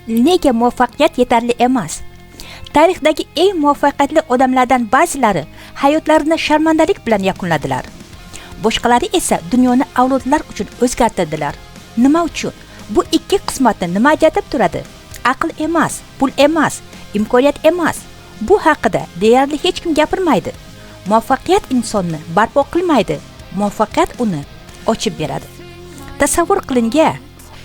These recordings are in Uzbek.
Nega muvaffaqiyat yetarli emas? Tarixdagi eng muvaffaqiyatli odamlardan ba'zilari hayotlarini sharmandalik bilan yakunladilar. Boshqalari esa dunyoni avlodlar uchun o'zgartirdilar. Nima uchun? Bu ikki qismatni nima ajratib turadi? Aql emas, pul emas, imkoniyat emas. Bu haqida deyarli hech kim gapirmaydi. Muvaffaqiyat insonni barpo qilmaydi, muvaffaqiyat uni ochib beradi. Tasavvur qiling-a,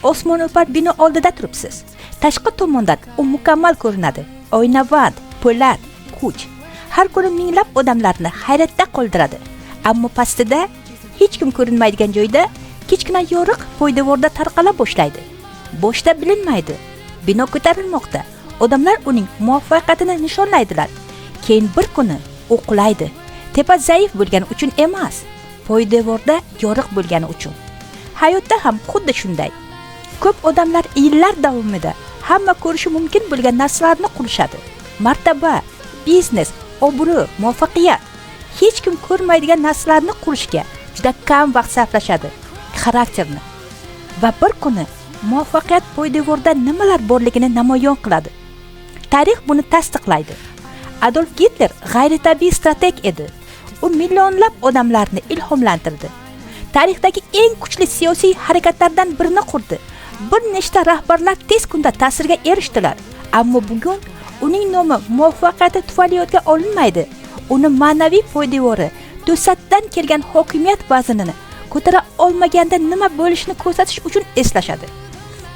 osmono'par bino oldida turibsiz. Tashqi tomondan u mukammal ko'rinadi. Oynavand, po'lat, kuch. Har kuni minglab odamlarni hayratda qoldiradi. Ammo pastida hech kim ko'rinmaydigan joyda kichkina yoriq poydevorda tarqala boshlaydi. Boshda bilinmaydi. Bino ko'tarilmoqda. Odamlar uning muvaffaqiyatini nishonlaydilar. Keyin bir kuni u qulaydi. Tepa zaif bo'lgani uchun emas, poydevorda yoriq bo'lgani uchun. Hayotda ham xuddi shunday. Ko'p odamlar yillar davomida hamma ko'rishi mumkin bo'lgan narsalarni qurishadi. Martaba, biznes, obro', muvaffaqiyat. Hech kim ko'rmaydigan narsalarni qurishga juda kam vaqt sarflashadi. Xarakterni. Va bir kuni muvaffaqiyat poydevorda nimalar borligini namoyon qiladi. Tarix buni tasdiqlaydi. Adolf Hitler g'ayritabiiy strateg edi. U millionlab odamlarni ilhomlantirdi. Tarixdagi eng kuchli siyosiy harakatlardan birini qurdi. Bir nechta rahbarlar tez kunda ta'sirga erishdilar. Ammo bugun uning nomi muvaffaqiyati tufayli yodga olinmaydi. Uni ma'naviy poydevori to'satdan kelgan hokimiyat vaznini ko'tara olmaganda nima bo'lishini ko'rsatish uchun eslashadi.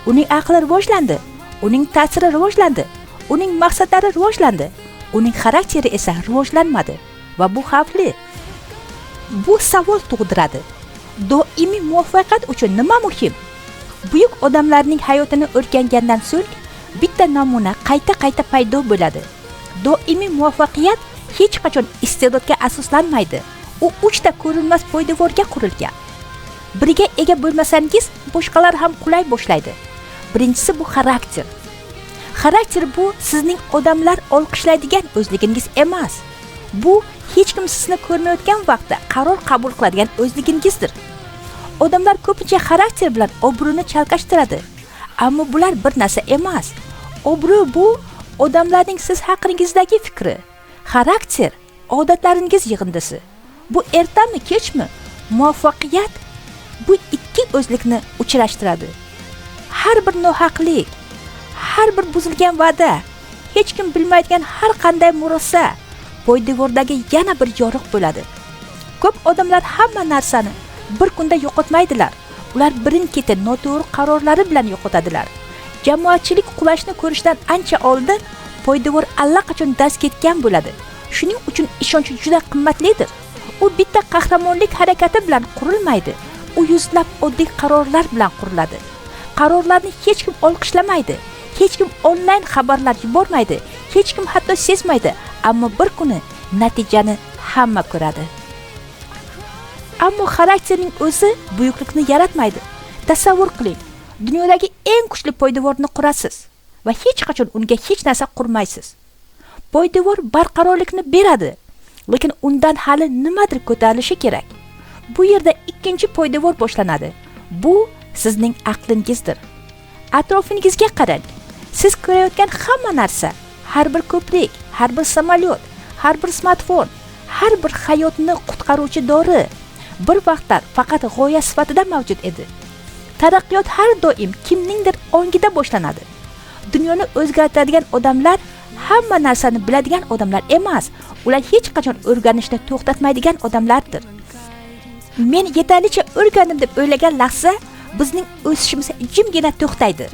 Uning aqli rivojlandi, uning ta'siri rivojlandi, uning maqsadlari rivojlandi, uning xarakteri esa rivojlanmadi va bu xavfli. Bu savol tug'diradi. Doimiy muvaffaqiyat uchun nima muhim? Buyuk odamlarning hayotini o'rgangandan so'ng bitta namuna qayta-qayta paydo bo'ladi. Doimiy muvaffaqiyat hech qachon iste'dodga asoslanmaydi. U 3 ta ko'rinmas poydevorga qurilgan. Biriga ega bo'lmasangiz, boshqalar ham qulay boshlaydi. Birinchisi bu xarakter. Xarakter bu sizning odamlar olqishlaydigan o'zligingiz emas. Bu hech kim sizni ko'rmayotgan vaqtda qaror qabul qiladigan o'zligingizdir. Odamlar ko'pincha xarakter bilan obro'ni chalkashtiradi. Ammo bular bir narsa emas. Obro' bu odamlarning siz haqingizdagi fikri. Xarakter odatlaringiz yig'indisi. Bu ertami, kechmi? Muvaffaqiyat bu ikki o'zlikni uchrashtiradi. Har bir nohaqlik, har bir buzilgan va'da, hech kim bilmaydigan har qanday murosa poydevordagi yana bir yoriq bo'ladi. Ko'p odamlar hamma narsani bir kunda yo'qotmaydilar. Ular birin-ketin noto'g'ri qarorlari bilan yo'qotadilar. Jamoatchilik qulashni ko'rishdan ancha oldin poydevor allaqachon dast ketgan bo'ladi. Shuning uchun ishonch juda qimmatlidir. U bitta qahramonlik harakati bilan qurilmaydi. U yuzlab oddiy qarorlar bilan quriladi. Qarorlarni hech kim olqishlamaydi. Hech kim onlayn xabarlar yubormaydi. Hech kim hatto sezmaydi. Ammo bir kuni natijani hamma ko'radi. Ammo xarakterning o'zi buyuklikni yaratmaydi. Tasavvur qiling. Dunyodagi eng kuchli poydevorni qurasiz va hech qachon unga hech narsa qurmaysiz. Poydevor barqarorlikni beradi, lekin undan hali nimadir ko'tarilishi kerak. Bu yerda ikkinchi poydevor boshlanadi. Bu sizning aqlingizdir. Atrofingizga qarang. Siz ko'rayotgan hamma narsa, har bir ko'prik, har bir samolyot, har bir smartfon, har bir hayotni qutqaruvchi dori bir vaqtlar faqat g'oya sifatida mavjud edi. Taraqqiyot har doim kimningdir ongida boshlanadi. Dunyoni o'zgartiradigan odamlar hamma narsani biladigan odamlar emas, ular hech qachon o'rganishni to'xtatmaydigan odamlardir. Men yetarlicha o'rgandim deb o'ylagan lahza bizning o'sishimiz jimgina to'xtaydi.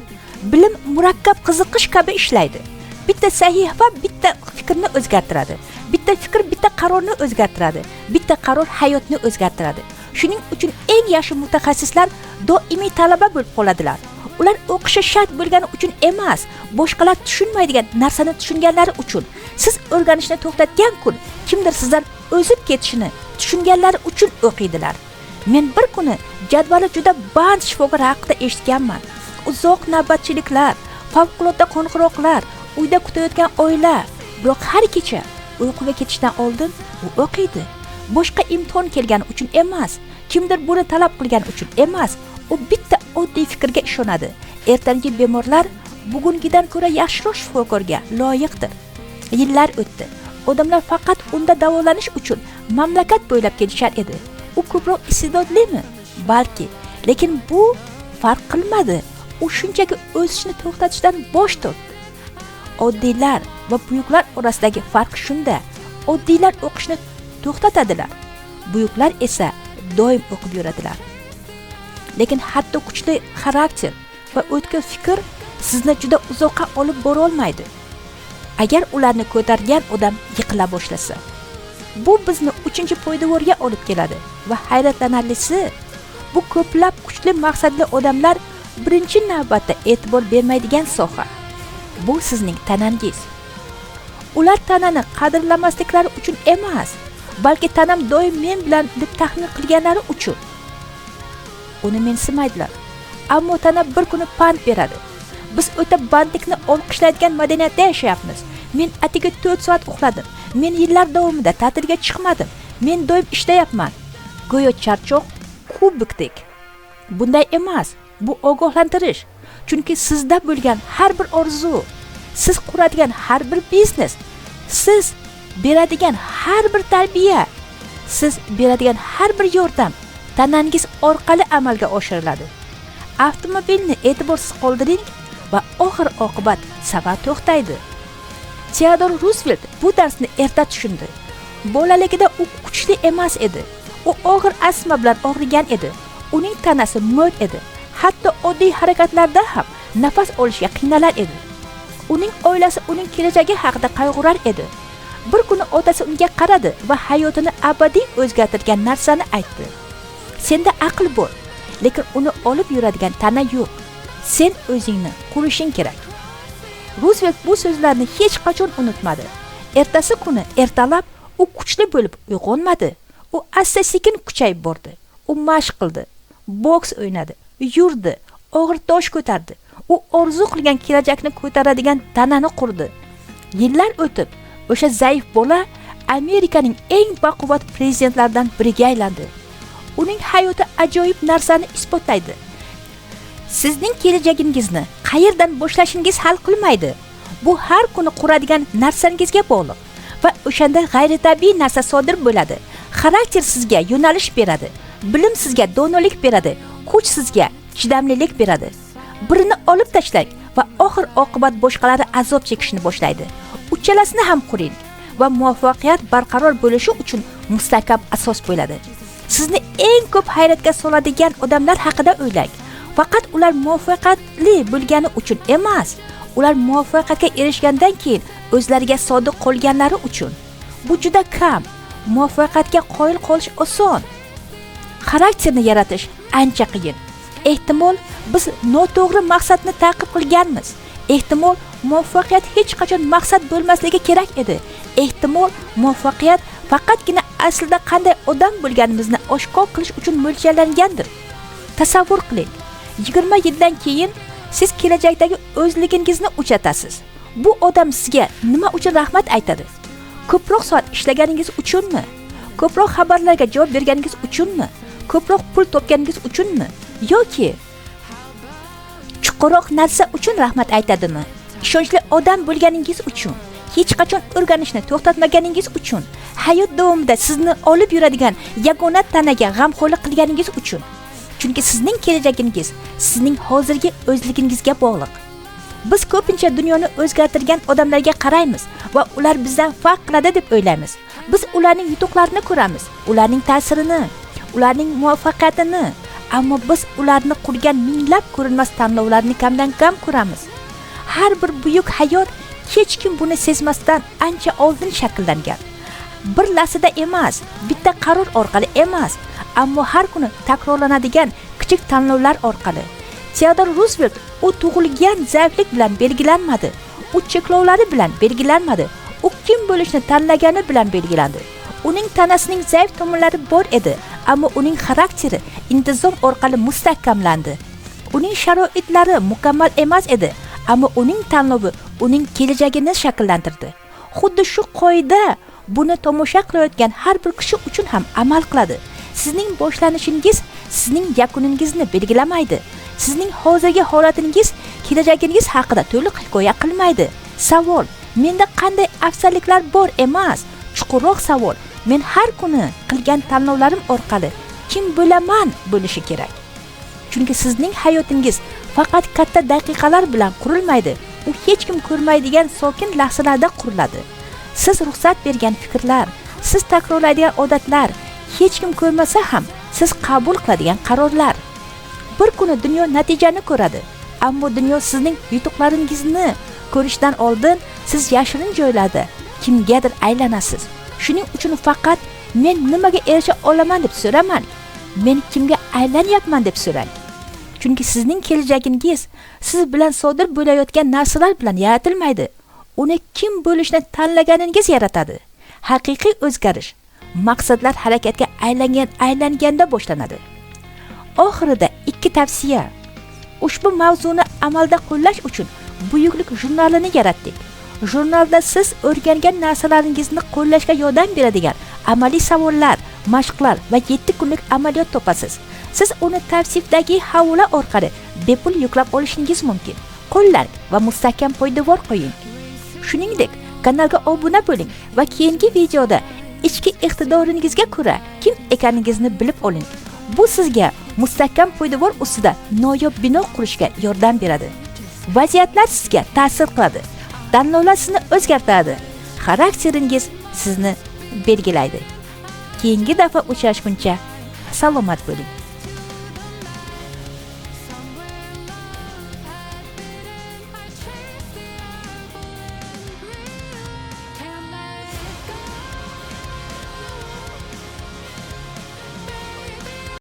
Bilim murakkab qiziqish kabi ishlaydi. Bitta sahifa bitta fikrni o'zgartiradi. Bitta fikr bitta qarorni o'zgartiradi. Bitta qaror hayotni o'zgartiradi. Shuning uchun eng yaxshi mutaxassislar doimiy talaba bo'lib qoladilar. Ular o'qishi shart bo'lgani uchun emas, boshqalar tushunmaydigan narsani tushunganlari uchun. Siz o'rganishni to'xtatgan kun kimdir sizdan o'zib ketishini tushunganlari uchun o'qiydilar. Men bir kuni jadvali juda band shifokor haqida eshitganman. Uzoq navbatchiliklar, favqulodda qo'ng'iroqlar, uyda kutayotgan oila, biroq har kecha uyquga ketishdan oldin u o'qiydi. Boshqa imtihon kelgani uchun emas, kimdir buni talab qilgani uchun emas, u bitta oddiy fikrga ishonadi. Ertangi bemorlar bugungidan ko'ra yaxshiroq shifokorga loyiqdir. Yillar o'tdi. Odamlar faqat unda davolanish uchun mamlakat bo'ylab kelishar edi. U ko'proq iste'dodlimi? Balki, lekin bu farq qilmadi. U shunchaki o'sishni to'xtatishdan bosh tortdi. Oddiylar va buyuklar orasidagi farq shunda. Oddiylar o'qishni to'xtatadilar. Buyuklar esa doim o'qib yuradilar. Lekin hatto kuchli xarakter va o'tkir fikr sizni juda uzoqqa olib bora olmaydi. Agar ularni ko'targan odam yiqila boshlasa. Bu bizni 3-poydevorga olib keladi va hayratlanarlisi, bu ko'plab kuchli maqsadli odamlar birinchi navbatda e'tibor bermaydigan soha. Bu sizning tanangiz. Ular tanani qadrlamasliklari uchun emas, balki tanam doim men bilan deb taxmin qilganlari uchun. Uni mensimaydilar. Ammo tana bir kuni pand beradi. Biz o'ta bandlikni olqishlaydigan madaniyatda yashayapmiz. Men atigi 4 soat uxladim. Men yillar davomida ta'tilga chiqmadim. Men doim ishlayapman. Go'yo charchoq kubikdek. Bunday emas. Bu ogohlantirish. Chunki sizda bo'lgan har bir orzu, siz quradigan har bir biznes, siz beradigan har bir tarbiya, siz beradigan har bir yordam tanangiz orqali amalga oshiriladi. Avtomobilni e'tiborsiz qoldiring va oxir-oqibat safar to'xtaydi. Theodor Roosevelt bu darsni erta tushundi. Bolaligida u kuchli emas edi. U og'ir astma bilan og'rigan edi. Uning tanasi mo't edi. Hatto oddiy harakatlarda ham nafas olishga qiynalar edi. Uning oilasi uning kelajagi haqida qayg'urar edi. Bir kuni otasi unga qaradi va hayotini abadiy o'zgartirgan narsani aytdi. Senda aql bor, lekin uni olib yuradigan tana yo'q. Sen o'zingni qurishing kerak. Roosevelt bu so'zlarni hech qachon unutmadi. Ertasi kuni ertalab u kuchli bo'lib uyg'onmadi. U asta-sekin kuchayib bordi. U mashq qildi, boks o'ynadi, yurdi, og'ir tosh ko'tardi. U orzu qilgan kelajakni ko'taradigan tanani qurdi. Yillar o'tib, o'sha zaif bola Amerikaning eng baquvvat prezidentlaridan biriga aylandi. Uning hayoti ajoyib narsani isbotlaydi. Sizning kelajagingizni qayerdan boshlashingiz hal qilmaydi. Bu har kuni quradigan narsangizga bog'liq va o'shanda g'ayritabiiy narsa sodir bo'ladi. Xarakter sizga yo'nalish beradi, bilim sizga donolik beradi, kuch sizga chidamlilik beradi. Birini olib tashlang va oxir-oqibat boshqalari azob chekishni boshlaydi. Uchalasini ham quring va muvaffaqiyat barqaror bo'lishi uchun mustahkam asos bo'ladi. Sizni eng ko'p hayratga soladigan odamlar haqida o'ylang. Faqat ular muvaffaqiyatli bo'lgani uchun emas, ular muvaffaqiyatga erishgandan keyin o'zlariga sodiq qolganlari uchun. Bu juda kam. Muvaffaqiyatga qoyil qolish oson. Xarakterni yaratish ancha qiyin. Ehtimol biz noto'g'ri maqsadni ta'qib qilganmiz. Ehtimol muvaffaqiyat hech qachon maqsad bo'lmasligi kerak edi. Ehtimol muvaffaqiyat faqatgina aslida qanday odam bo'lganimizni oshkor qilish uchun mo'ljallangandir. Tasavvur qiling. 20 yildan keyin siz kelajakdagi o'zligingizni uchatasiz. Bu odam sizga nima uchun rahmat aytadi? Ko'proq soat ishlaganingiz uchunmi? Ko'proq xabarlarga javob berganingiz uchunmi? Ko'proq pul topganingiz uchunmi? Yoki chuqurroq narsa uchun rahmat aytadimi? Ishonchli odam bo'lganingiz uchun, hech qachon o'rganishni to'xtatmaganingiz uchun, hayot davomida sizni olib yuradigan yagona tanaga g'amxo'rlik qilganingiz uchun. Chunki sizning kelajagingiz sizning hozirgi o'zligingizga bog'liq. Biz ko'pincha dunyoni o'zgartirgan odamlarga qaraymiz va ular bizdan farq qiladi deb o'ylaymiz. Biz ularning yutuqlarini ko'ramiz, ularning ta'sirini, ularning muvaffaqiyatini, ammo biz ularni qurgan minglab ko'rinmas tanlovlarni kamdan kam ko'ramiz. Har bir buyuk hayot hech kim buni sezmasdan ancha oldin shakllangan. Bir lahzada emas, bitta qaror orqali emas, ammo har kuni takrorlanadigan kichik tanlovlar orqali. Theodor Roosevelt u tug'ilgan zaiflik bilan belgilanmadi. U cheklovlari bilan belgilanmadi. U kim bo'lishni tanlagani bilan belgilandi. Uning tanasining zaif tomonlari bor edi, ammo uning xarakteri intizom orqali mustahkamlandi. Uning sharoitlari mukammal emas edi, ammo uning tanlovi uning kelajagini shakllantirdi. Xuddi shu qoida buni tomosha qilayotgan har bir kishi uchun ham amal qiladi. Sizning boshlanishingiz sizning yakuningizni belgilamaydi. Sizning hozirgi holatingiz kelajagingiz haqida to'liq hikoya qilmaydi. Savol: menda qanday afzalliklar bor emas, chuqurroq savol: men har kuni qilgan tanlovlarim orqali kim bo'laman bo'lishi kerak. Chunki sizning hayotingiz faqat katta daqiqalar bilan qurilmaydi. U hech kim ko'rmaydigan sokin lahzalarda quriladi. Siz ruxsat bergan fikrlar, siz takrorlaydigan odatlar, hech kim ko'rmasa ham siz qabul qiladigan qarorlar. Bir kuni dunyo natijani ko'radi, ammo dunyo sizning yutuqlaringizni ko'rishdan oldin siz yashirin joylarda kimgadir aylanasiz. Shuning uchun faqat men nimaga erisha olaman deb so'raman, men kimga aylanyapman deb so'rang. Chunki sizning kelajagingiz siz bilan sodir bo'layotgan narsalar bilan yaratilmaydi. Uni kim bo'lishni tanlaganingiz yaratadi. Haqiqiy o'zgarish maqsadlar harakatga aylanganda boshlanadi. Oxirida 2 tavsiya. Ushbu mavzuni amalda qo'llash uchun buyuklik jurnalini yaratdik. Jurnalda siz o'rgangan narsalaringizni qo'llashga yordam beradigan amaliy savollar, mashqlar va 7 kunlik amaliyot topasiz. Siz uni tavsifdagi havla orqali bepul yuklab olishingiz mumkin. Qo'llang va mustahkam poydevor qo'ying. Shuningdek, kanalga obuna bo'ling va keyingi videoda ichki iqtidoringizga ko'ra kim ekaningizni bilib oling. Bu sizga mustahkam poydevor ustida noyob bino qurishga yordam beradi. Vaziyatlar sizga ta'sir qiladi. Tanlovlar sizni o'zgartiradi. Xarakteringiz sizni belgilaydi. Keyingi daf'a uchrashguncha salomat bo'ling.